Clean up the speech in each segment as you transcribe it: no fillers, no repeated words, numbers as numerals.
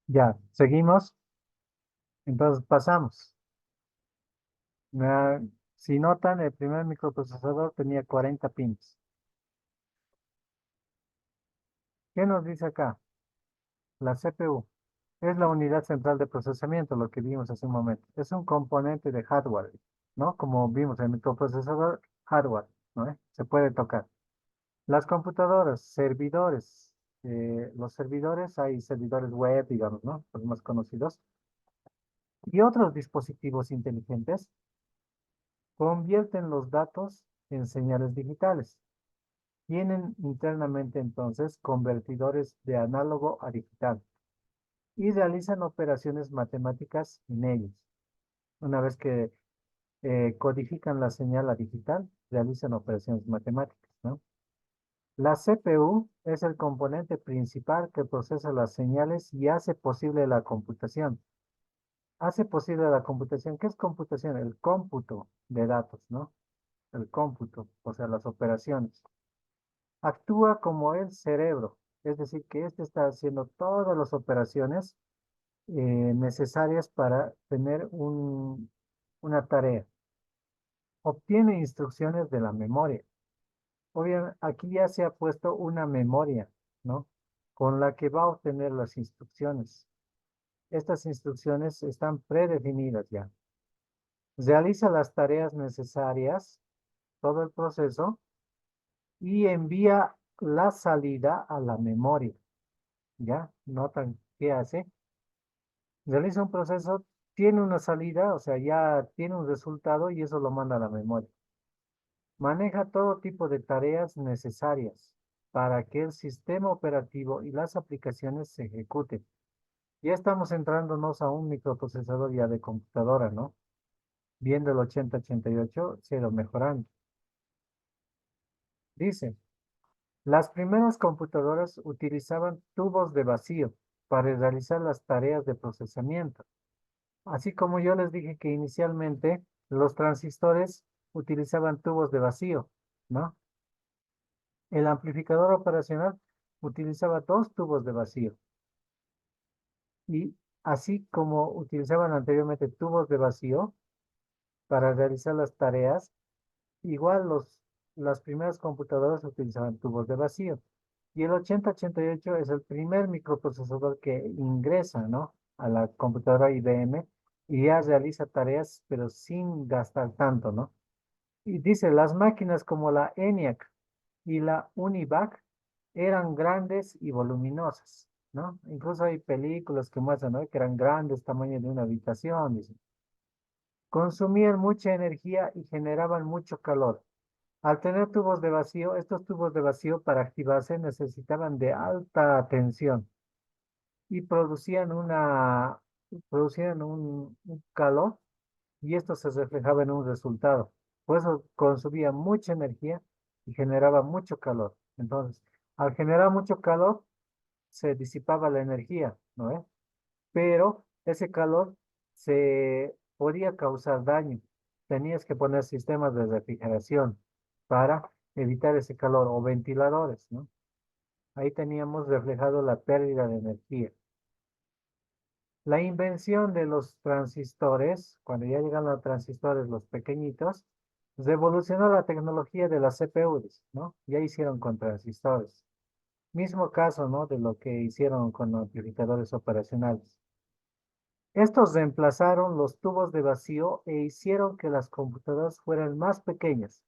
Ya, seguimos. Entonces pasamos. Ah, si notan, el primer microprocesador tenía 40 pins. ¿Qué nos dice acá? La CPU es la unidad central de procesamiento, lo que vimos hace un momento. Es un componente de hardware, ¿no? Como vimos, el microprocesador, hardware, ¿no? Se puede tocar. Las computadoras, servidores. Los servidores, hay servidores web, digamos, ¿no? Los más conocidos. Y otros dispositivos inteligentes convierten los datos en señales digitales. Tienen internamente entonces convertidores de análogo a digital y realizan operaciones matemáticas en ellos. Una vez que codifican la señal a digital, realizan operaciones matemáticas, ¿no? La CPU es el componente principal que procesa las señales y hace posible la computación. Hace posible la computación. ¿Qué es computación? El cómputo de datos, ¿no? El cómputo, o sea, las operaciones. Actúa como el cerebro, es decir, que éste está haciendo todas las operaciones necesarias para tener una tarea. Obtiene instrucciones de la memoria. Obviamente, aquí ya se ha puesto una memoria, ¿no? Con la que va a obtener las instrucciones. Estas instrucciones están predefinidas ya. Realiza las tareas necesarias, todo el proceso, y envía la salida a la memoria. ¿Ya? Notan qué hace. Realiza un proceso, tiene una salida, o sea, ya tiene un resultado y eso lo manda a la memoria. Maneja todo tipo de tareas necesarias para que el sistema operativo y las aplicaciones se ejecuten. Ya estamos entrándonos a un microprocesador ya de computadora, ¿no? Viendo el 8088, se ha ido mejorando. Dice, las primeras computadoras utilizaban tubos de vacío para realizar las tareas de procesamiento. Así como yo les dije que inicialmente los transistores utilizaban tubos de vacío, ¿no? El amplificador operacional utilizaba dos tubos de vacío. Y así como utilizaban anteriormente tubos de vacío para realizar las tareas, igual las primeras computadoras utilizaban tubos de vacío. Y el 8088 es el primer microprocesador que ingresa, ¿no? A la computadora IBM y ya realiza tareas, pero sin gastar tanto, ¿no? Y dice, las máquinas como la ENIAC y la UNIVAC eran grandes y voluminosas, ¿no? Incluso hay películas que muestran, ¿no? Que eran grandes, tamaño de una habitación, dice. Consumían mucha energía y generaban mucho calor. Al tener tubos de vacío, estos tubos de vacío para activarse necesitaban de alta tensión y producían un calor y esto se reflejaba en un resultado. Por eso consumía mucha energía y generaba mucho calor. Entonces, al generar mucho calor, se disipaba la energía, ¿no es? Pero ese calor se podía causar daño. Tenías que poner sistemas de refrigeración para evitar ese calor o ventiladores, ¿no? Ahí teníamos reflejado la pérdida de energía. La invención de los transistores, cuando ya llegan los transistores, los pequeñitos, revolucionó la tecnología de las CPUs, ¿no? Ya hicieron con transistores. Mismo caso, ¿no? De lo que hicieron con amplificadores operacionales. Estos reemplazaron los tubos de vacío e hicieron que las computadoras fueran más pequeñas,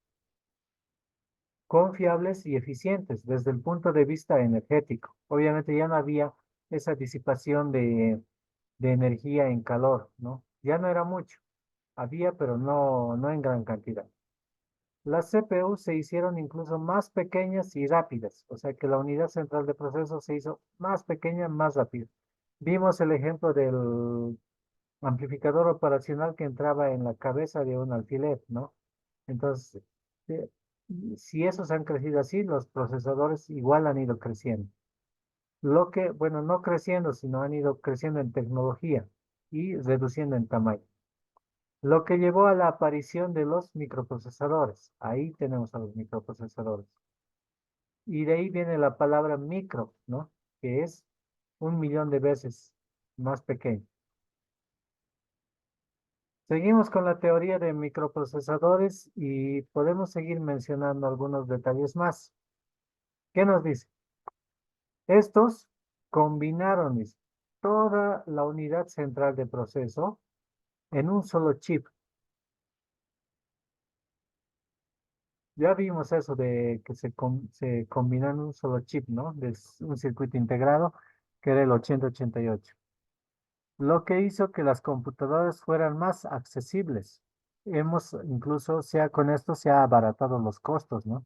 confiables y eficientes desde el punto de vista energético. Obviamente ya no había esa disipación de energía en calor, ¿no? Ya no era mucho. Había, pero no en gran cantidad. Las CPU se hicieron incluso más pequeñas y rápidas, o sea que la unidad central de proceso se hizo más pequeña, más rápida. Vimos el ejemplo del amplificador operacional que entraba en la cabeza de un alfiler, ¿no? Entonces, eh, si esos han crecido así, los procesadores igual han ido creciendo. Lo que, bueno, no creciendo, sino han ido creciendo en tecnología y reduciendo en tamaño. Lo que llevó a la aparición de los microprocesadores. Ahí tenemos a los microprocesadores. Y de ahí viene la palabra micro, ¿no? Que es 1 millón de veces. más pequeño. Seguimos con la teoría de microprocesadores y podemos seguir mencionando algunos detalles más. ¿Qué nos dice? Estos combinaron dice, toda la unidad central de proceso en un solo chip. Ya vimos eso de que se combinó en un solo chip, ¿no? De un circuito integrado que era el 8088. Lo que hizo que las computadoras fueran más accesibles. Hemos incluso, con esto se ha abaratado los costos, ¿no?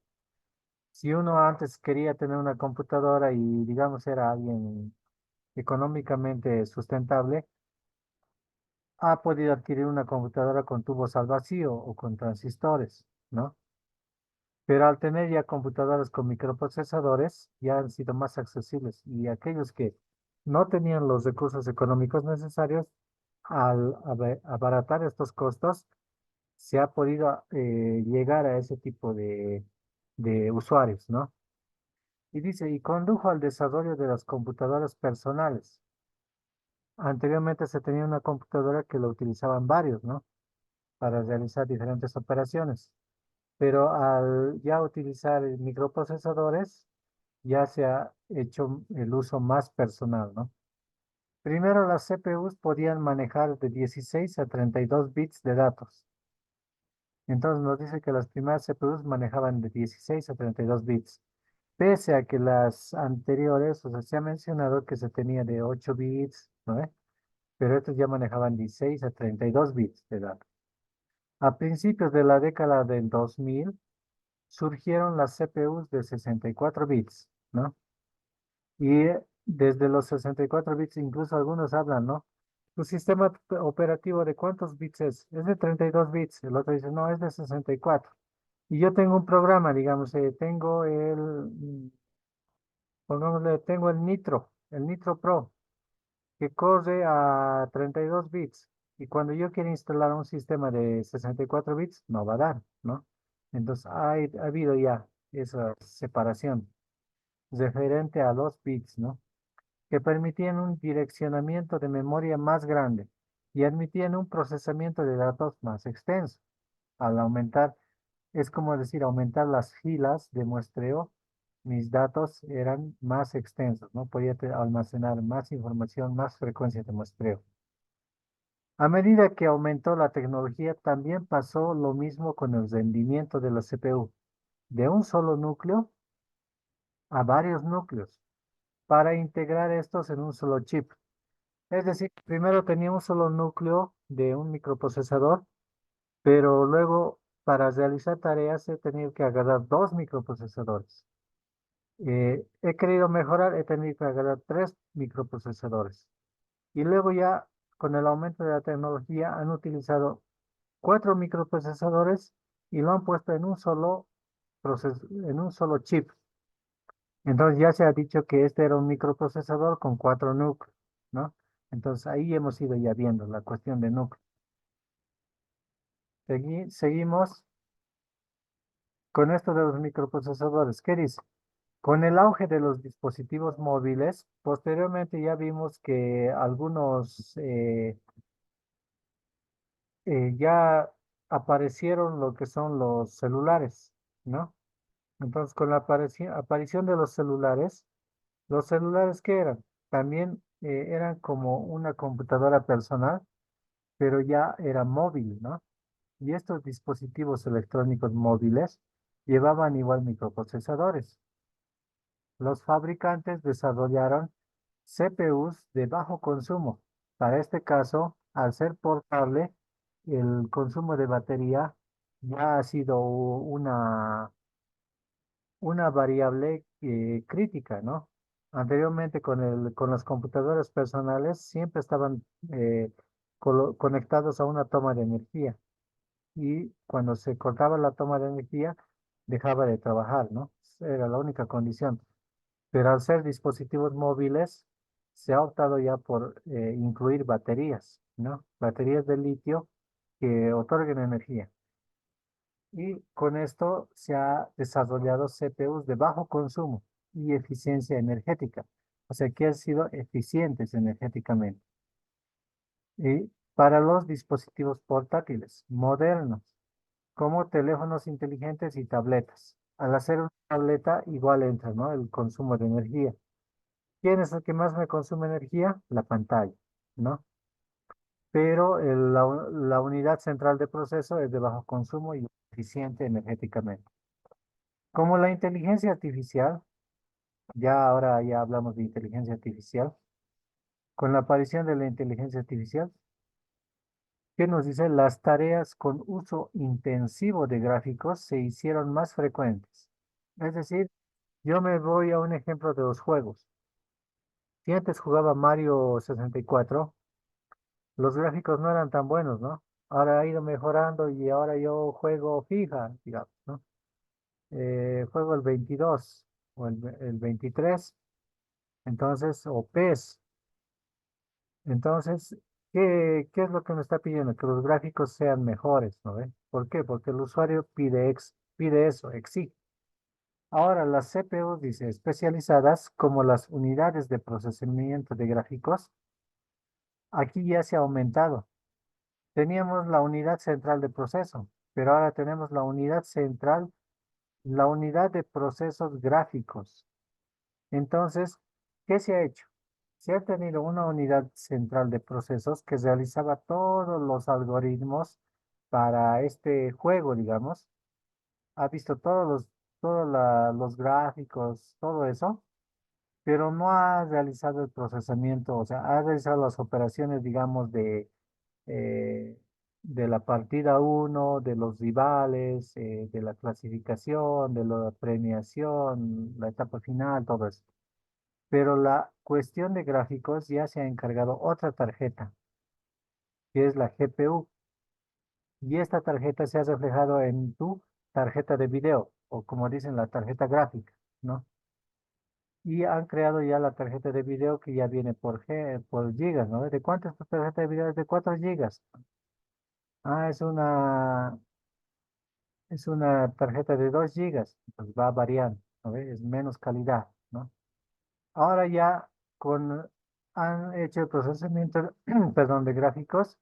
Si uno antes quería tener una computadora y digamos era alguien económicamente sustentable, ha podido adquirir una computadora con tubos al vacío o con transistores, ¿no? Pero al tener ya computadoras con microprocesadores, ya han sido más accesibles y aquellos que no tenían los recursos económicos necesarios, al abaratar estos costos, se ha podido llegar a ese tipo de usuarios, ¿no? Y dice, y condujo al desarrollo de las computadoras personales. Anteriormente se tenía una computadora que lo utilizaban varios, ¿no? Para realizar diferentes operaciones. Pero al ya utilizar microprocesadores, ya se ha hecho el uso más personal, ¿no? Primero, las CPUs podían manejar de 16 a 32 bits de datos. Entonces nos dice que las primeras CPUs manejaban de 16 a 32 bits. Pese a que las anteriores, o sea, se ha mencionado que se tenía de 8 bits, ¿no? Pero estos ya manejaban 16 a 32 bits de datos. A principios de la década del 2000 surgieron las CPUs de 64 bits, ¿no? Y desde los 64 bits, incluso algunos hablan, ¿no? ¿Tu sistema operativo de cuántos bits es? Es de 32 bits. El otro dice, no, es de 64. Y yo tengo un programa, digamos, tengo pongámosle, tengo el Nitro Pro, que corre a 32 bits. Y cuando yo quiero instalar un sistema de 64 bits, no va a dar, ¿no? Entonces, ha habido ya esa separación referente a los bits, ¿no? Que permitían un direccionamiento de memoria más grande y admitían un procesamiento de datos más extenso. Al aumentar, es como decir, aumentar las filas de muestreo, mis datos eran más extensos, ¿no? Podía almacenar más información, más frecuencia de muestreo. A medida que aumentó la tecnología, también pasó lo mismo con el rendimiento de la CPU, de un solo núcleo a varios núcleos, para integrar estos en un solo chip. Es decir, primero tenía un solo núcleo de un microprocesador, pero luego para realizar tareas he tenido que agarrar dos microprocesadores. He querido mejorar, he tenido que agarrar tres microprocesadores. Y luego ya con el aumento de la tecnología han utilizado cuatro microprocesadores y lo han puesto en un solo en un solo chip. Entonces ya se ha dicho que este era un microprocesador con cuatro núcleos, ¿no? Entonces ahí hemos ido ya viendo la cuestión de núcleos. Seguimos con esto de los microprocesadores. ¿Qué dice? Con el auge de los dispositivos móviles, posteriormente ya vimos que algunos ya aparecieron lo que son los celulares, ¿no? Entonces, con la aparición de los celulares ¿qué eran? También eran como una computadora personal, pero ya era móvil, ¿no? Y estos dispositivos electrónicos móviles llevaban igual microprocesadores. Los fabricantes desarrollaron CPUs de bajo consumo. Para este caso, al ser portable, el consumo de batería ya ha sido una variable crítica, ¿no? Anteriormente con las computadoras personales siempre estaban conectados a una toma de energía y cuando se cortaba la toma de energía dejaba de trabajar, ¿no? Era la única condición. Pero al ser dispositivos móviles se ha optado ya por incluir baterías, ¿no? Baterías de litio que otorguen energía. Y con esto se ha desarrollado CPUs de bajo consumo y eficiencia energética. O sea, que han sido eficientes energéticamente. Y para los dispositivos portátiles modernos, como teléfonos inteligentes y tabletas. Al hacer una tableta, igual entra, ¿no? El consumo de energía. ¿Quién es el que más me consume energía? La pantalla, ¿no? Pero la unidad central de proceso es de bajo consumo y eficiente energéticamente. Como la inteligencia artificial, ya ahora ya hablamos de inteligencia artificial, con la aparición de la inteligencia artificial, ¿qué nos dice? Las tareas con uso intensivo de gráficos se hicieron más frecuentes. Es decir, yo me voy a un ejemplo de los juegos. Si antes jugaba Mario 64, los gráficos no eran tan buenos, ¿no? Ahora ha ido mejorando y ahora yo juego FIFA, digamos, ¿no? Juego el 22 o el 23, entonces, o PES. Entonces, ¿qué es lo que me está pidiendo? Que los gráficos sean mejores, ¿no ve? ¿Por qué? Porque el usuario pide eso, exige. Ahora, las CPUs, dice, especializadas como las unidades de procesamiento de gráficos, aquí ya se ha aumentado. Teníamos la unidad central de proceso, pero ahora tenemos la unidad central, la unidad de procesos gráficos. Entonces, ¿qué se ha hecho? Se ha tenido una unidad central de procesos que realizaba todos los algoritmos para este juego, digamos. Ha visto los gráficos, todo eso, pero no ha realizado el procesamiento, o sea, ha realizado las operaciones, digamos, eh, de la partida uno, de los rivales, de la clasificación, de la premiación, la etapa final, todo eso. Pero la cuestión de gráficos ya se ha encargado otra tarjeta, que es la GPU, y esta tarjeta se ha reflejado en tu tarjeta de video, o como dicen, la tarjeta gráfica, ¿no? Y han creado ya la tarjeta de video que ya viene por gigas, ¿no? ¿De cuánto es tu tarjeta de video? Es de 4 gigas. Ah, es una tarjeta de 2 gigas, pues va variando, ¿no ve? Es menos calidad, ¿no? Ahora ya han hecho el procesamiento, perdón, de gráficos,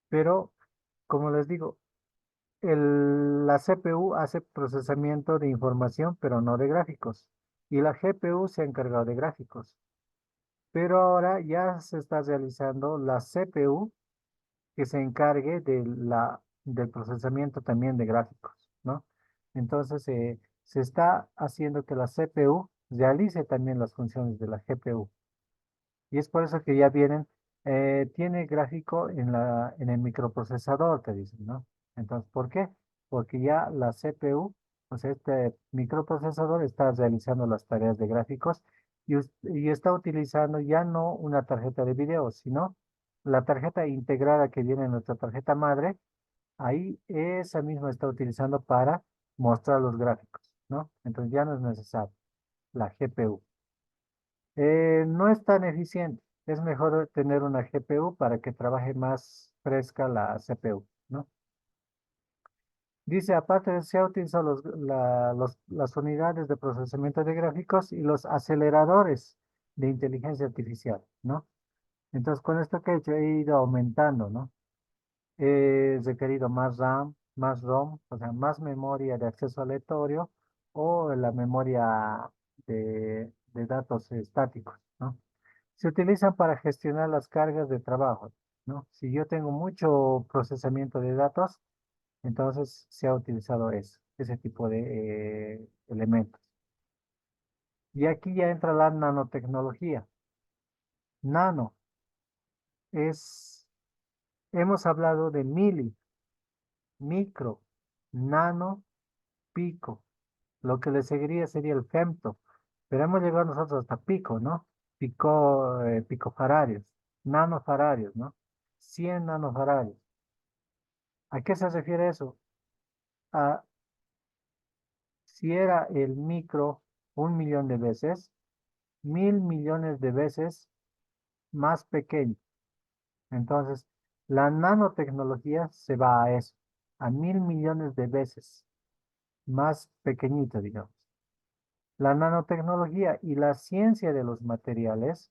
pero como les digo, la CPU hace procesamiento de información, pero no de gráficos. Y la GPU se ha encargado de gráficos. Pero ahora ya se está realizando la CPU que se encargue del procesamiento también de gráficos, ¿no? Entonces, se está haciendo que la CPU realice también las funciones de la GPU. Y es por eso que ya tiene gráfico en el microprocesador, te dicen, ¿no? Entonces, ¿por qué? Porque ya la CPU, o sea, este microprocesador está realizando las tareas de gráficos y está utilizando ya no una tarjeta de video, sino la tarjeta integrada que viene en nuestra tarjeta madre, ahí esa misma está utilizando para mostrar los gráficos, ¿no? Entonces ya no es necesario la GPU. No es tan eficiente. Es mejor tener una GPU para que trabaje más fresca la CPU, ¿no? Dice, aparte se ha utilizado las unidades de procesamiento de gráficos y los aceleradores de inteligencia artificial, ¿no? Entonces, con esto que he hecho, he ido aumentando, ¿no? He requerido más RAM, más ROM, o sea, más memoria de acceso aleatorio o la memoria de datos estáticos, ¿no? Se utilizan para gestionar las cargas de trabajo, ¿no? Si yo tengo mucho procesamiento de datos, entonces se ha utilizado ese tipo de elementos. Y aquí ya entra la nanotecnología. Nano es, hemos hablado de micro, nano, pico. Lo que le seguiría sería el femto. Pero hemos llegado nosotros hasta pico, ¿no? Picofaradios, nanofaradios, ¿no? 100 nanofaradios. ¿A qué se refiere eso? A si era el micro 1 millón de veces, 1.000 millones de veces más pequeño. Entonces, la nanotecnología se va a eso, a 1.000 millones de veces más pequeñito, digamos. La nanotecnología y la ciencia de los materiales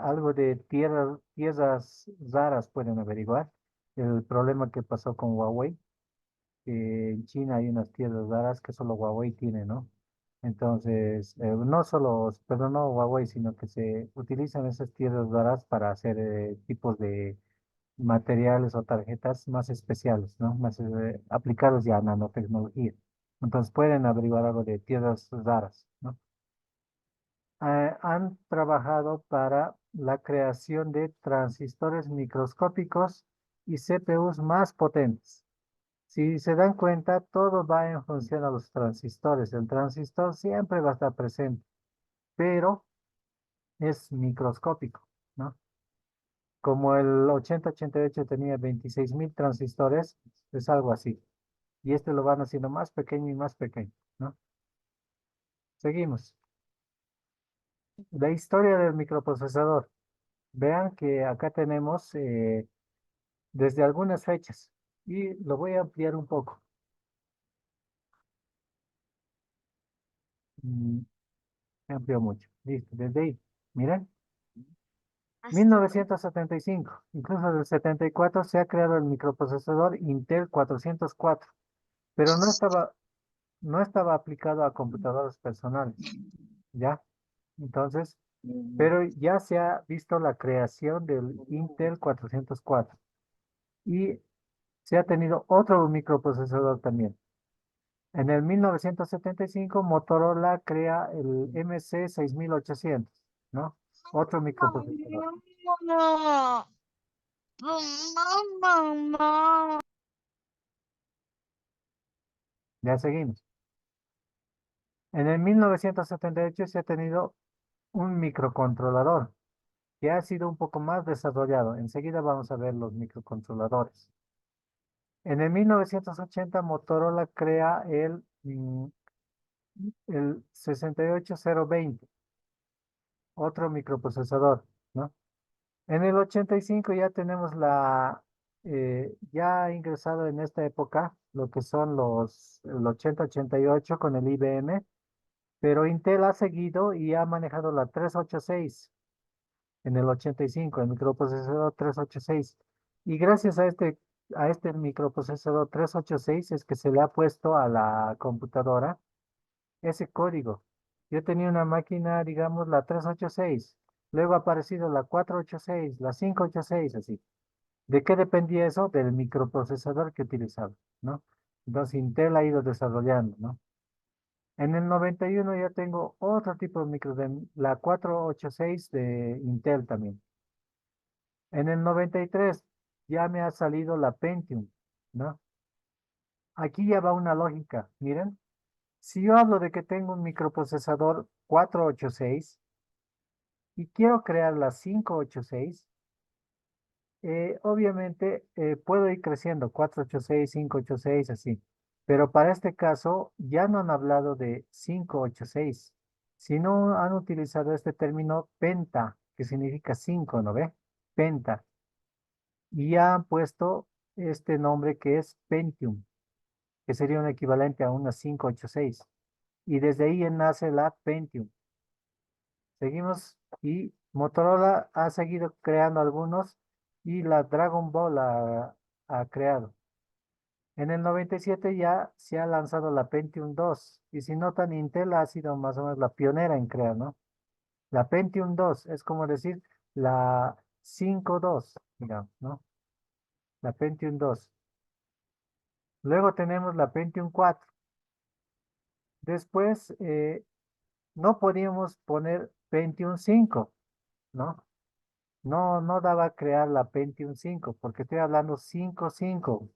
Algo de tierras raras pueden averiguar. El problema que pasó con Huawei, que en China hay unas tierras raras que solo Huawei tiene, ¿no? Entonces, no solo, perdón, no Huawei, sino que se utilizan esas tierras raras para hacer tipos de materiales o tarjetas más especiales, ¿no? Más aplicados ya a nanotecnología. Entonces pueden averiguar algo de tierras raras, ¿no? Han trabajado para la creación de transistores microscópicos y CPUs más potentes. Si se dan cuenta, todo va en función a los transistores. El transistor siempre va a estar presente, pero es microscópico, ¿no? Como el 8088 tenía 26.000 transistores, es algo así. Y este lo van haciendo más pequeño y más pequeño, ¿no? Seguimos. La historia del microprocesador. Vean que acá tenemos desde algunas fechas y lo voy a ampliar un poco. Mm, amplio mucho. Listo, desde ahí. Miren, 1975, incluso del 74 se ha creado el microprocesador Intel 404, pero no estaba aplicado a computadoras personales, ¿ya? Entonces, pero ya se ha visto la creación del Intel 404 y se ha tenido otro microprocesador también. En el 1975, Motorola crea el MC6800, ¿no? Otro microprocesador. Ya seguimos. En el 1978 se ha tenido un microcontrolador que ha sido un poco más desarrollado. Enseguida vamos a ver los microcontroladores. En el 1980 Motorola crea el 68020, otro microprocesador, ¿no? En el 85 ya tenemos ya ha ingresado en esta época lo que son el 8088 con el IBM, pero Intel ha seguido y ha manejado la 386 en el 85, el microprocesador 386. Y gracias a este microprocesador 386 es que se le ha puesto a la computadora ese código. Yo tenía una máquina, digamos, la 386, luego ha aparecido la 486, la 586, así. ¿De qué dependía eso? Del microprocesador que utilizaba, ¿no? Entonces Intel ha ido desarrollando, ¿no? En el 91 ya tengo otro tipo de la 486 de Intel también. En el 93 ya me ha salido la Pentium, ¿no? Aquí ya va una lógica, miren. Si yo hablo de que tengo un microprocesador 486 y quiero crear la 586, obviamente puedo ir creciendo 486, 586, así. Pero para este caso ya no han hablado de 586, sino han utilizado este término penta, que significa 5, ¿no ve? Penta. Y ya han puesto este nombre que es Pentium, que sería un equivalente a una 586. Y desde ahí nace la Pentium. Seguimos y Motorola ha seguido creando algunos y la Dragon Ball ha creado. En el 97 ya se ha lanzado la Pentium 2 y si notan Intel ha sido más o menos la pionera en crear, ¿no? La Pentium 2 es como decir la 5.2, digamos, ¿no? La Pentium 2. Luego tenemos la Pentium 4. Después no podíamos poner Pentium 5, ¿no? No daba a crear la Pentium 5, porque estoy hablando 5.5.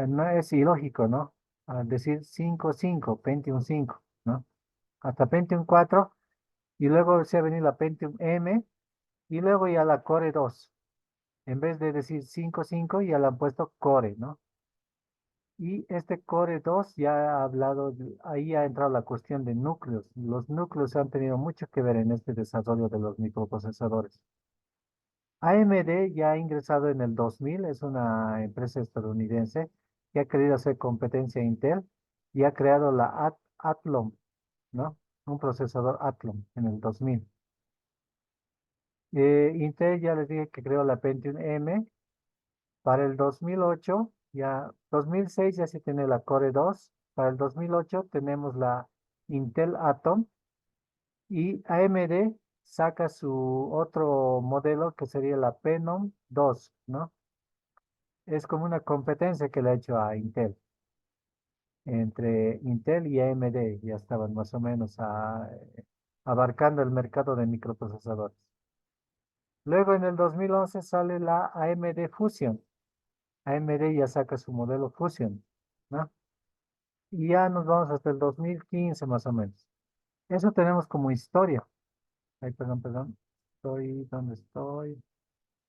No es ilógico, ¿no? Al decir 5.5, Pentium 5, ¿no? Hasta Pentium 4, y luego se ha venido la Pentium M, y luego ya la Core 2. En vez de decir 5.5, ya le han puesto Core, ¿no? Y este Core 2 ya ha hablado, ahí ha entrado la cuestión de núcleos. Los núcleos han tenido mucho que ver en este desarrollo de los microprocesadores. AMD ya ha ingresado en el 2000, es una empresa estadounidense que ha querido hacer competencia a Intel y ha creado la Athlon, ¿no? Un procesador Athlon en el 2000. Intel ya les dije que creó la Pentium M. Para el 2008, ya 2006 ya se tiene la Core 2. Para el 2008 tenemos la Intel Atom y AMD saca su otro modelo que sería la Phenom 2, ¿no? Es como una competencia que le ha hecho a Intel. Entre Intel y AMD ya estaban más o menos abarcando el mercado de microprocesadores. Luego en el 2011 sale la AMD Fusion. AMD ya saca su modelo Fusion, ¿no? Y ya nos vamos hasta el 2015 más o menos. Eso tenemos como historia. Ay, perdón, perdón. ¿Dónde estoy?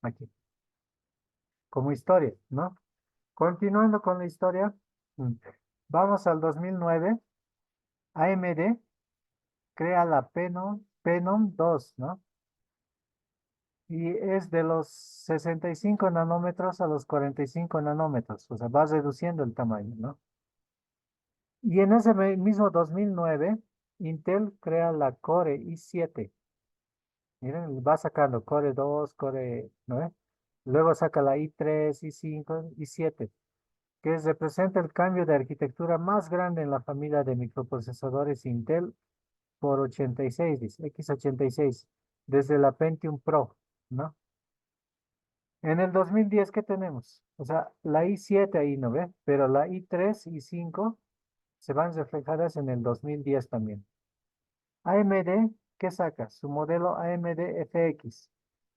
Aquí. Como historia, ¿no? Continuando con la historia, mm, vamos al 2009. AMD crea la Phenom 2, ¿no? Y es de los 65 nanómetros a los 45 nanómetros, o sea, va reduciendo el tamaño, ¿no? Y en ese mismo 2009, Intel crea la Core i7. Miren, va sacando Core 2, Core, ¿no? Luego saca la i3, i5, i7, que representa el cambio de arquitectura más grande en la familia de microprocesadores Intel por 86, dice, x86, desde la Pentium Pro, ¿no? En el 2010, ¿qué tenemos? O sea, la i7 ahí, ¿no ve? Pero la i3 y 5 se van reflejadas en el 2010 también. AMD, ¿qué saca? Su modelo AMD FX.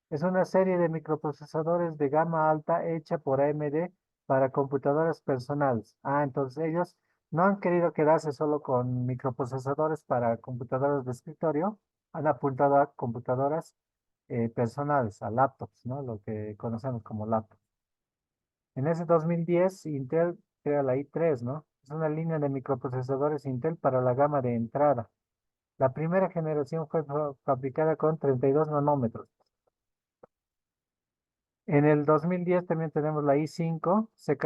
Es una serie de microprocesadores de gama alta hecha por AMD para computadoras personales. Ah, entonces ellos no han querido quedarse solo con microprocesadores para computadoras de escritorio, han apuntado a computadoras personales, a laptops, ¿no? Lo que conocemos como laptops. En ese 2010, Intel crea la i3, ¿no? Es una línea de microprocesadores Intel para la gama de entrada. La primera generación fue fabricada con 32 nanómetros. En el 2010 también tenemos la i5, se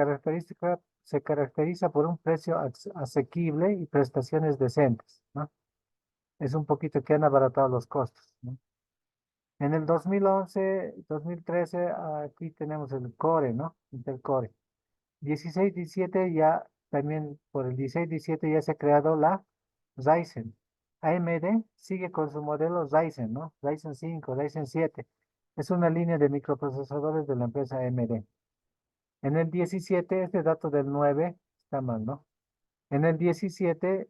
caracteriza por un precio asequible y prestaciones decentes, ¿no? Es un poquito que han abaratado los costos, ¿no? En el 2011, 2013, aquí tenemos el Core, ¿no? Intel Core. 16, 17 ya, también por el 16, 17 ya se ha creado la Ryzen. AMD sigue con su modelo Ryzen, ¿no? Ryzen 5, Ryzen 7. Es una línea de microprocesadores de la empresa AMD. En el 17, este dato del 9 está mal, ¿no? En el 17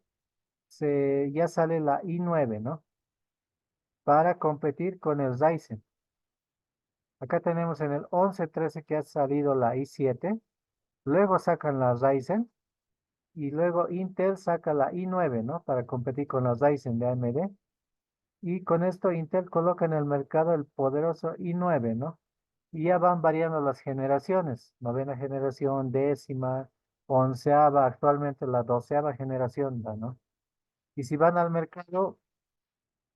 ya sale la i9, ¿no? Para competir con el Ryzen. Acá tenemos en el 11, 13 que ha salido la i7. Luego sacan la Ryzen. Y luego Intel saca la i9, ¿no? Para competir con la Ryzen de AMD. Y con esto Intel coloca en el mercado el poderoso i9, ¿no? Y ya van variando las generaciones. Novena generación, décima, onceava, actualmente la doceava generación, ¿no? Y si van al mercado,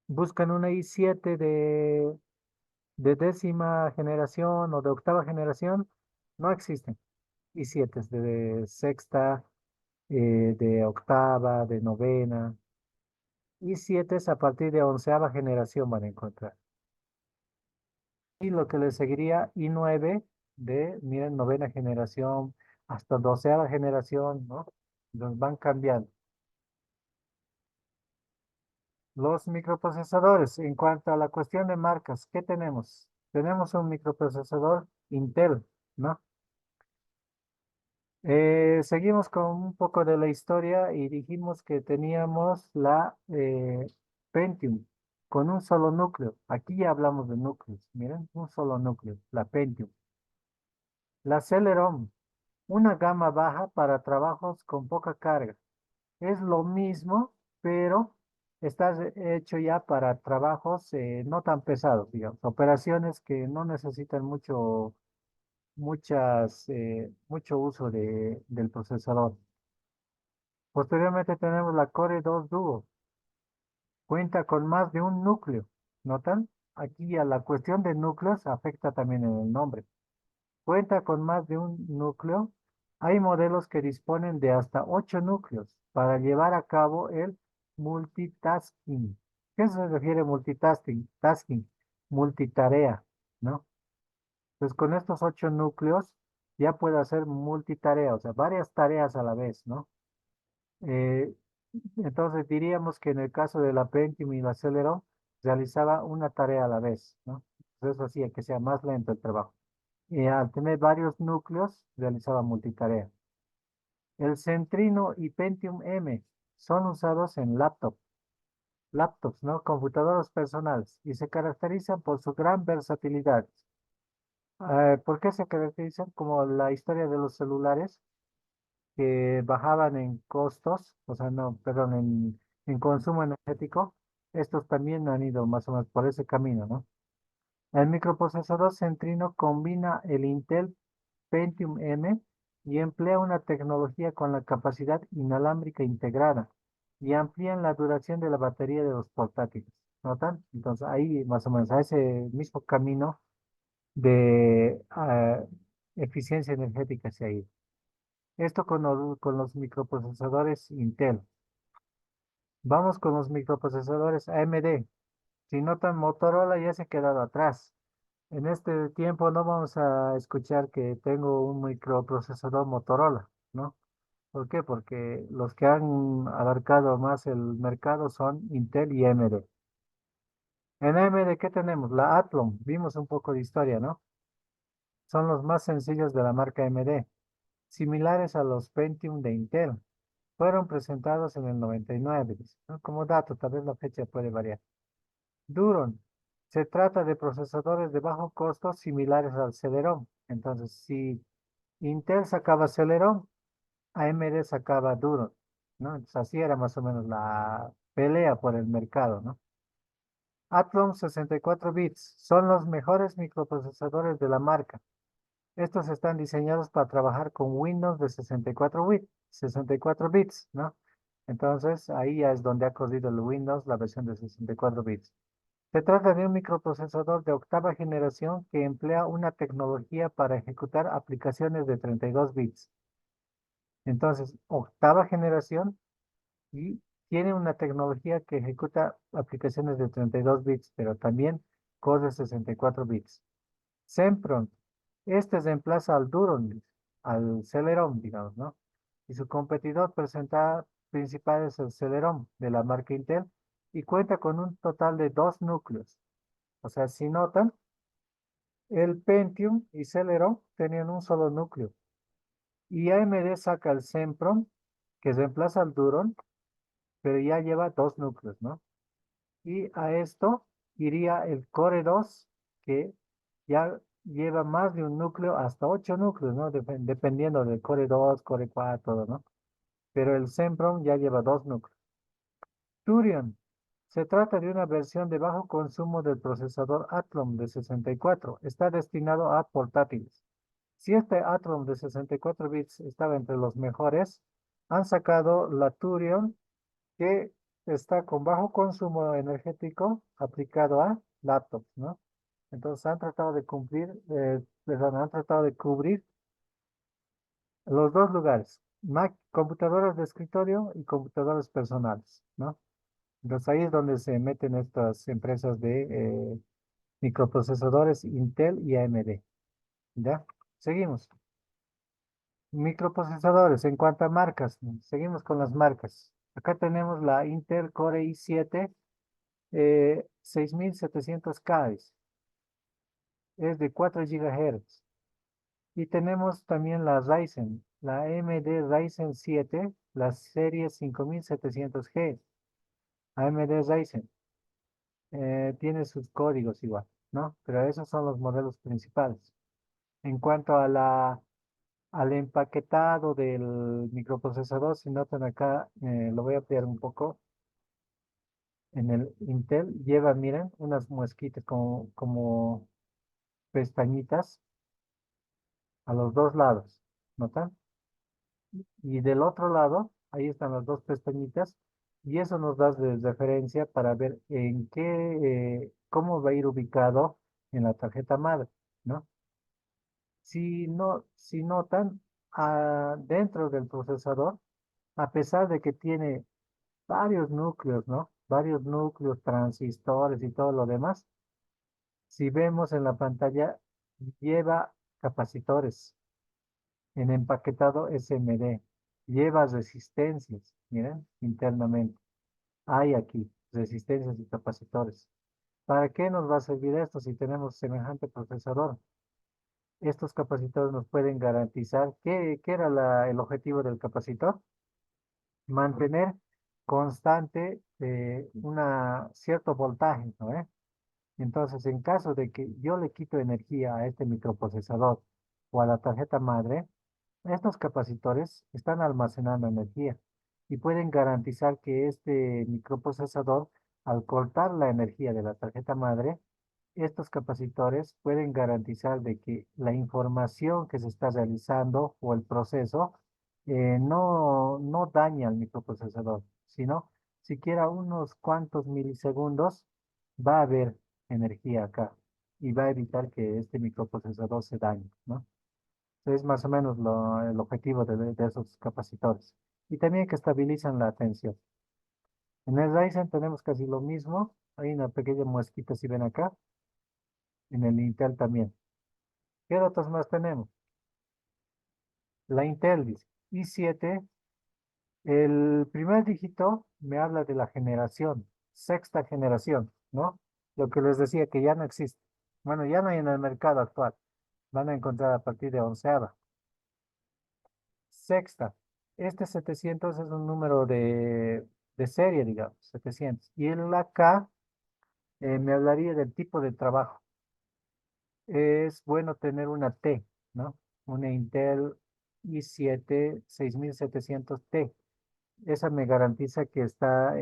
buscan una i7 de décima generación o de octava generación, no existen. i7 de sexta, de octava, de novena. I7 es a partir de onceava generación van a encontrar. Y lo que le seguiría i9 miren, novena generación hasta doceava generación, ¿no? Entonces van cambiando. Los microprocesadores, en cuanto a la cuestión de marcas, ¿qué tenemos? Tenemos un microprocesador Intel, ¿no? Seguimos con un poco de la historia y dijimos que teníamos la Pentium con un solo núcleo. Aquí ya hablamos de núcleos. Miren, un solo núcleo, la Pentium. La Celeron, una gama baja para trabajos con poca carga. Es lo mismo, pero está hecho ya para trabajos no tan pesados, digamos, operaciones que no necesitan mucho uso del procesador. Posteriormente tenemos la Core 2 Duo. Cuenta con más de un núcleo. ¿Notan? Aquí a la cuestión de núcleos afecta también en el nombre. Cuenta con más de un núcleo. Hay modelos que disponen de hasta 8 núcleos para llevar a cabo el multitasking. ¿Qué se refiere multitasking? Tasking. multitarea, ¿no? Entonces, con estos 8 núcleos ya puede hacer multitarea, o sea, varias tareas a la vez, ¿no? Eh, entonces, diríamos que en el caso de la Pentium y la Celeron, realizaba una tarea a la vez, ¿no? Entonces, eso hacía que sea más lento el trabajo. Y al tener varios núcleos, realizaba multitarea. El Centrino y Pentium M son usados en laptops, ¿no? Computadoras personales y se caracterizan por su gran versatilidad. ¿Por qué se caracterizan? Como la historia de los celulares que bajaban en costos, o sea, no, perdón, en consumo energético, estos también han ido más o menos por ese camino, ¿no? El microprocesador Centrino combina el Intel Pentium M y emplea una tecnología con la capacidad inalámbrica integrada y amplían la duración de la batería de los portátiles. ¿Notan? Entonces ahí más o menos a ese mismo camino de eficiencia energética se ha ido. Esto con los microprocesadores Intel. Vamos con los microprocesadores AMD. Si notan, Motorola ya se ha quedado atrás. En este tiempo no vamos a escuchar que tengo un microprocesador Motorola, ¿no? ¿Por qué? Porque los que han abarcado más el mercado son Intel y AMD. En AMD, ¿qué tenemos? La Athlon. Vimos un poco de historia, ¿no? Son los más sencillos de la marca AMD, similares a los Pentium de Intel. Fueron presentados en el 99, dice, ¿no? Como dato, tal vez la fecha puede variar. Duron. Se trata de procesadores de bajo costo similares al Celeron. Entonces, si Intel sacaba Celeron, AMD sacaba Duron, ¿no? Entonces, así era más o menos la pelea por el mercado, ¿no? Athlon 64 bits son los mejores microprocesadores de la marca. Estos están diseñados para trabajar con Windows de 64 bits, ¿no? Entonces, ahí ya es donde ha corrido el Windows, la versión de 64 bits. Se trata de un microprocesador de octava generación que emplea una tecnología para ejecutar aplicaciones de 32 bits. Entonces, octava generación y tiene una tecnología que ejecuta aplicaciones de 32 bits, pero también corre 64 bits. Sempron, este reemplaza al Duron, al Celeron, digamos, ¿no? Y su competidor principal es el Celeron de la marca Intel y cuenta con un total de 2 núcleos. O sea, si notan, el Pentium y Celeron tenían un solo núcleo. Y AMD saca el Sempron, que reemplaza al Duron, pero ya lleva 2 núcleos, ¿no? Y a esto iría el Core 2, que ya lleva más de un núcleo, hasta 8 núcleos, ¿no? Dependiendo del Core 2, Core 4, ¿no? Pero el Sempron ya lleva 2 núcleos. Turion. Se trata de una versión de bajo consumo del procesador Athlon de 64. Está destinado a portátiles. Si este Athlon de 64 bits estaba entre los mejores, han sacado la Turion que está con bajo consumo energético aplicado a laptops, ¿no? Entonces han tratado de perdón, han tratado de cubrir los dos lugares, computadoras de escritorio y computadoras personales, ¿no? Entonces ahí es donde se meten estas empresas de microprocesadores Intel y AMD, ¿ya? Seguimos. Microprocesadores, en cuanto a marcas, ¿no? Seguimos con las marcas. Acá tenemos la Intel Core i7 6700K, es de 4 GHz. Y tenemos también la Ryzen, la AMD Ryzen 7, la serie 5700G, AMD Ryzen. Tiene sus códigos igual, ¿no? Pero esos son los modelos principales. En cuanto a al empaquetado del microprocesador, si notan acá, lo voy a ampliar un poco. En el Intel lleva, miren, unas muesquitas como pestañitas a los dos lados, ¿notan? Y del otro lado, ahí están las dos pestañitas, y eso nos da de referencia para ver cómo va a ir ubicado en la tarjeta madre, ¿no? Si no, si notan, dentro del procesador, a pesar de que tiene varios núcleos, ¿no? Varios núcleos, transistores y todo lo demás, Si vemos en la pantalla, lleva capacitores en empaquetado SMD, lleva resistencias, miren, internamente. Hay aquí resistencias y capacitores. ¿Para qué nos va a servir esto si tenemos semejante procesador? Estos capacitores nos pueden garantizar, ¿qué era el objetivo del capacitor? Mantener constante una cierto voltaje, ¿no? Entonces, en caso de que yo le quito energía a este microprocesador o a la tarjeta madre, estos capacitores están almacenando energía y pueden garantizar que este microprocesador, al cortar la energía de la tarjeta madre, estos capacitores pueden garantizar de que la información que se está realizando o el proceso no daña al microprocesador, sino siquiera unos cuantos milisegundos va a haber energía acá y va a evitar que este microprocesador se dañe, ¿no? Es más o menos el objetivo de esos capacitores. Y también que estabilizan la tensión. En el Ryzen tenemos casi lo mismo. Hay una pequeña muesquita, si ven acá. En el Intel también. ¿Qué datos más tenemos? La Intel dice i7. El primer dígito me habla de la generación, sexta generación, ¿no? Lo que les decía que ya no existe. Bueno, ya no hay en el mercado actual. Van a encontrar a partir de onceava. Sexta. Este 700 es un número de serie, digamos, 700. Y el AK me hablaría del tipo de trabajo. Es bueno tener una T, ¿no? Una Intel i7 6700T. Esa me garantiza que está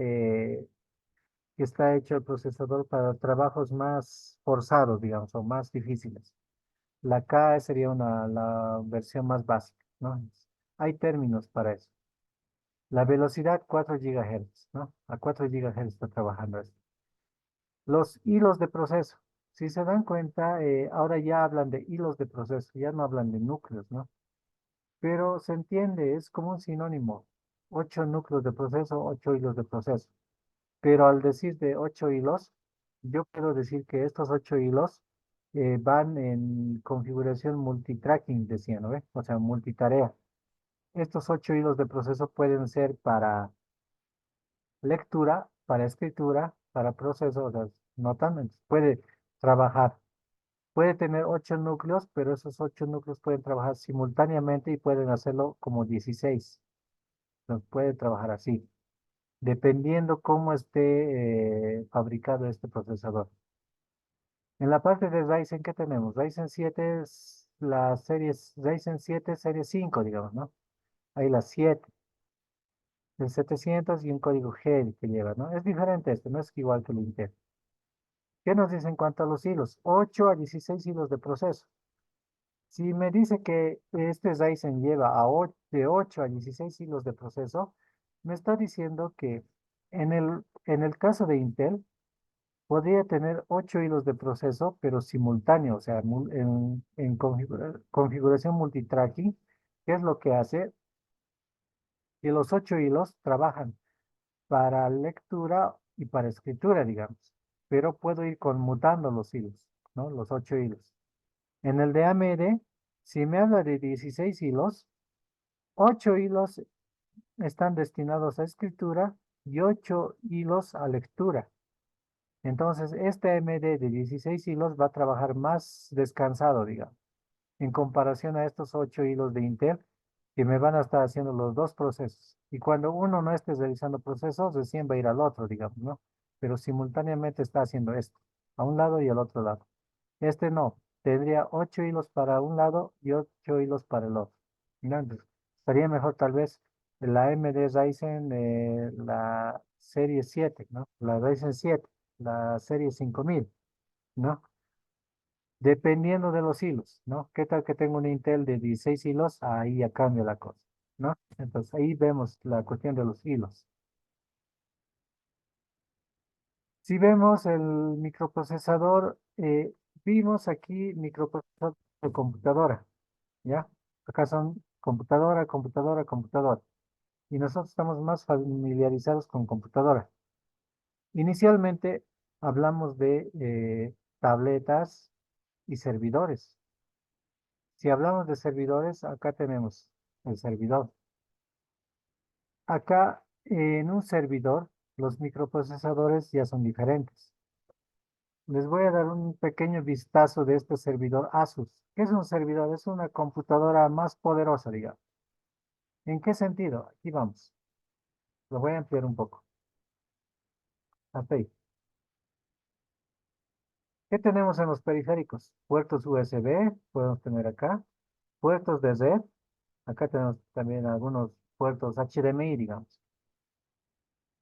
hecho el procesador para trabajos más forzados, digamos, o más difíciles. La K sería la versión más básica, ¿no? Hay términos para eso. La velocidad 4 GHz, ¿no? A 4 GHz está trabajando esto. Los hilos de proceso. Si se dan cuenta, ahora ya hablan de hilos de proceso, ya no hablan de núcleos, ¿no? Pero se entiende, es como un sinónimo. 8 núcleos de proceso, 8 hilos de proceso. Pero al decir de 8 hilos, yo quiero decir que estos 8 hilos van en configuración multitracking, decía, ¿no? O sea, multitarea. Estos 8 hilos de proceso pueden ser para lectura, para escritura, para proceso, o sea, notan, puede trabajar. Puede tener 8 núcleos, pero esos 8 núcleos pueden trabajar simultáneamente y pueden hacerlo como 16. Entonces, puede trabajar así, dependiendo cómo esté fabricado este procesador. En la parte de Ryzen, ¿qué tenemos? Ryzen 7 es la serie, Ryzen 7 serie 5, digamos, ¿no? Hay la 7, el 700 y un código G que lleva, ¿no? Es diferente este, no es igual que el Intel. ¿Qué nos dice en cuanto a los hilos? 8 a 16 hilos de proceso. Si me dice que este Ryzen lleva de 8 a 16 hilos de proceso, me está diciendo que en el caso de Intel, podría tener 8 hilos de proceso, pero simultáneo, o sea, en configuración multitracking. ¿Qué es lo que hace? Que los 8 hilos trabajan para lectura y para escritura, digamos, pero puedo ir conmutando los hilos, ¿no? Los 8 hilos. En el de AMD, si me habla de 16 hilos, 8 hilos están destinados a escritura y 8 hilos a lectura. Entonces, este AMD de 16 hilos va a trabajar más descansado, digamos, en comparación a estos 8 hilos de Intel que me van a estar haciendo los dos procesos. Y cuando uno no esté realizando procesos, recién va a ir al otro, digamos, ¿no? Pero simultáneamente está haciendo esto, a un lado y al otro lado. Este no, tendría 8 hilos para un lado y 8 hilos para el otro. ¿No? Entonces, estaría mejor tal vez la AMD Ryzen, la serie 7, ¿no? La Ryzen 7, la serie 5000, ¿no? Dependiendo de los hilos, ¿no? ¿Qué tal que tengo un Intel de 16 hilos? Ahí ya cambia la cosa, ¿no? Entonces ahí vemos la cuestión de los hilos. Si vemos el microprocesador, vimos aquí microprocesador de computadora, ¿ya? Acá son computadora, computadora, computadora. Y nosotros estamos más familiarizados con computadora. Inicialmente hablamos de tabletas y servidores. Si hablamos de servidores, acá tenemos el servidor. Acá en un servidor, los microprocesadores ya son diferentes. Les voy a dar un pequeño vistazo de este servidor Asus. ¿Qué es un servidor? Es una computadora más poderosa, digamos. ¿En qué sentido? Aquí vamos. Lo voy a ampliar un poco. Hasta ahí. ¿Qué tenemos en los periféricos? Puertos USB, podemos tener acá. Puertos de red. Acá tenemos también algunos puertos HDMI, digamos.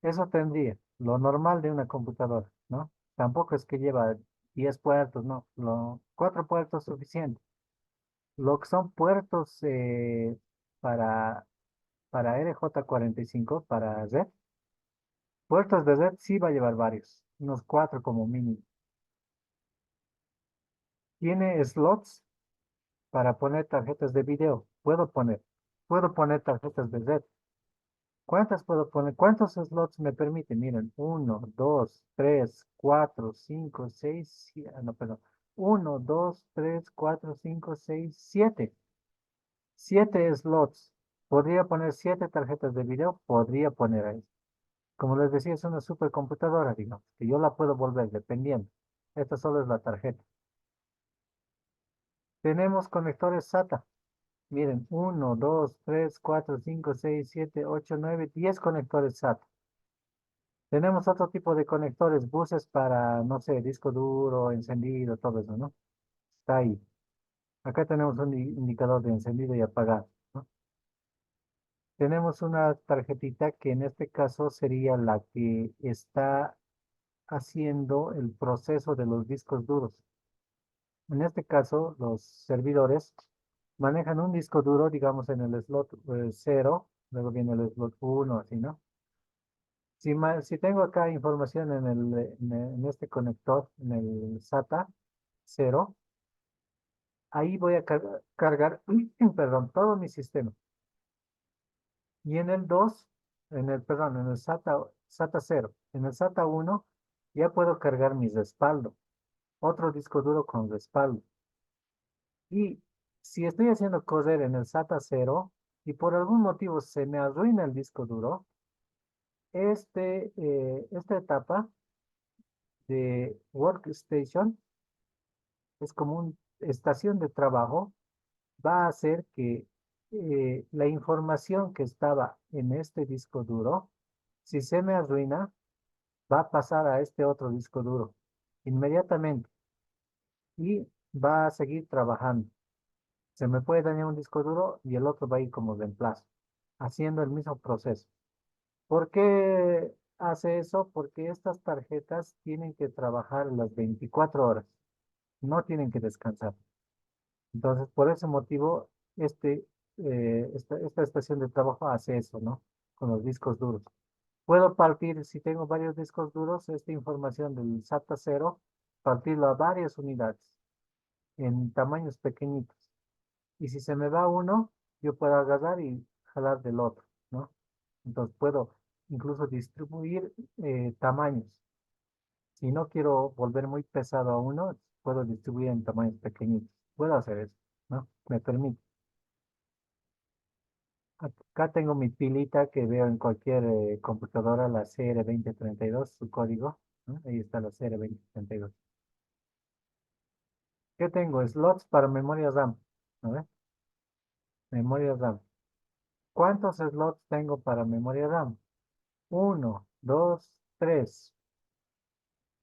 Eso tendría lo normal de una computadora, ¿no? Tampoco es que lleva 10 puertos, no. 4 puertos suficientes. Lo que son puertos para, para RJ45, para red. Puertos de red sí va a llevar varios, unos 4 como mínimo. Tiene slots para poner tarjetas de video. Puedo poner tarjetas de red. ¿Cuántas puedo poner? ¿Cuántos slots me permiten? Miren, uno, 2, 3, 4, 5, 6, no, perdón. Uno, 2, 3, 4, 5, 6, 7. 7 slots. ¿Podría poner 7 tarjetas de video? Podría poner ahí. Como les decía, es una supercomputadora, digamos, que yo la puedo volver dependiendo. Esta solo es la tarjeta. Tenemos conectores SATA. Miren, uno, 2, 3, 4, 5, 6, 7, 8, 9, 10 conectores SATA. Tenemos otro tipo de conectores, buses para, no sé, disco duro, encendido, todo eso, ¿no? Está ahí. Acá tenemos un indicador de encendido y apagado, ¿no? Tenemos una tarjetita que en este caso sería la que está haciendo el proceso de los discos duros. En este caso, los servidores manejan un disco duro, digamos, en el slot 0, luego viene el slot 1, así, ¿no? Si tengo acá información en este conector, en el SATA 0, ahí voy a cargar, perdón, todo mi sistema. Y en el 2, perdón, en el SATA 0, en el SATA 1, ya puedo cargar mi respaldo, otro disco duro con respaldo. Y si estoy haciendo correr en el SATA 0 y por algún motivo se me arruina el disco duro, esta etapa de Workstation es como una estación de trabajo, va a hacer que la información que estaba en este disco duro, si se me arruina, va a pasar a este otro disco duro inmediatamente y va a seguir trabajando. Se me puede dañar un disco duro y el otro va a ir como reemplazo, haciendo el mismo proceso. ¿Por qué hace eso? Porque estas tarjetas tienen que trabajar las 24 horas, no tienen que descansar. Entonces, por ese motivo, esta estación de trabajo hace eso, ¿no? Con los discos duros. Puedo partir, si tengo varios discos duros, esta información del SATA 0, partirlo a varias unidades en tamaños pequeñitos. Y si se me va uno, yo puedo agarrar y jalar del otro, ¿no? Entonces puedo incluso distribuir tamaños. Si no quiero volver muy pesado a uno, puedo distribuir en tamaños pequeñitos. Puedo hacer eso, ¿no? Me permite. Acá tengo mi pilita que veo en cualquier computadora, la CR2032, su código, ¿no? Ahí está la CR2032. ¿Qué tengo? Slots para memoria RAM. A ver, memoria RAM. ¿Cuántos slots tengo para memoria RAM? Uno, 2, 3,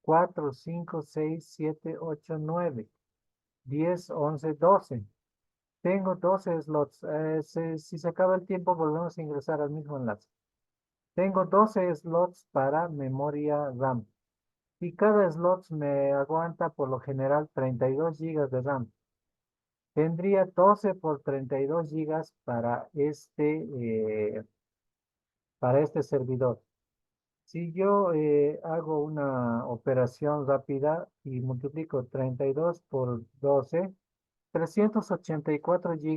4, 5, 6, 7, 8, 9, 10, 11, 12. Tengo 12 slots. Si se acaba el tiempo, volvemos a ingresar al mismo enlace. Tengo 12 slots para memoria RAM. Y cada slot me aguanta por lo general 32 gigas de RAM. Tendría 12 por 32 gigas para este servidor. Si yo hago una operación rápida y multiplico 32 por 12, 384 gigas.